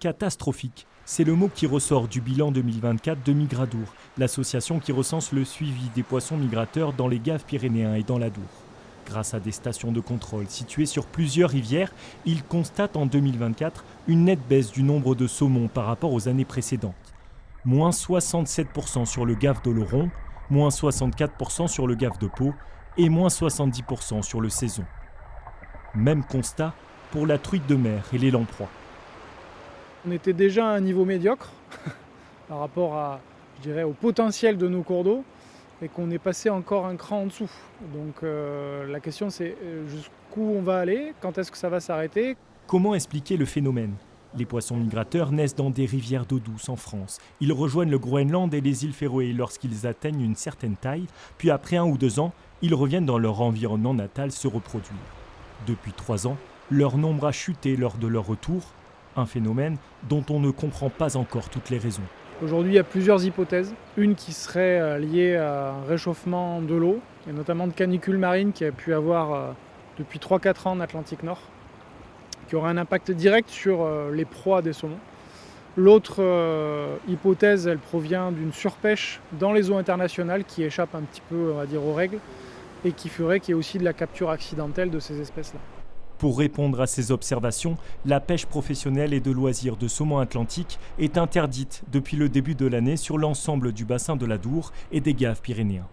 Catastrophique, c'est le mot qui ressort du bilan 2024 de Migradour, l'association qui recense le suivi des poissons migrateurs dans les gaves pyrénéens et dans l'Adour. Grâce à des stations de contrôle situées sur plusieurs rivières, ils constatent en 2024 une nette baisse du nombre de saumons par rapport aux années précédentes. Moins 67% sur le gave d'Oloron, moins 64% sur le gave de Pau et moins 70% sur le Saison. Même constat pour la truite de mer et les lamproies. On était déjà à un niveau médiocre par rapport au potentiel de nos cours d'eau et qu'on est passé encore un cran en dessous. Donc la question c'est jusqu'où on va aller, quand est-ce que ça va s'arrêter ? Comment expliquer le phénomène ? Les poissons migrateurs naissent dans des rivières d'eau douce en France. Ils rejoignent le Groenland et les îles Féroé lorsqu'ils atteignent une certaine taille, puis après 1 ou 2 ans, ils reviennent dans leur environnement natal se reproduire. Depuis 3 ans, leur nombre a chuté lors de leur retour, un phénomène dont on ne comprend pas encore toutes les raisons. Aujourd'hui, il y a plusieurs hypothèses. Une qui serait liée à un réchauffement de l'eau, et notamment de canicules marines qui a pu avoir depuis 3-4 ans en Atlantique Nord, qui aurait un impact direct sur les proies des saumons. L'autre hypothèse, elle provient d'une surpêche dans les eaux internationales qui échappe un petit peu, on va dire, aux règles, et qui ferait qu'il y ait aussi de la capture accidentelle de ces espèces-là. Pour répondre à ces observations, la pêche professionnelle et de loisirs de saumon atlantique est interdite depuis le début de l'année sur l'ensemble du bassin de l'Adour et des gaves pyrénéens.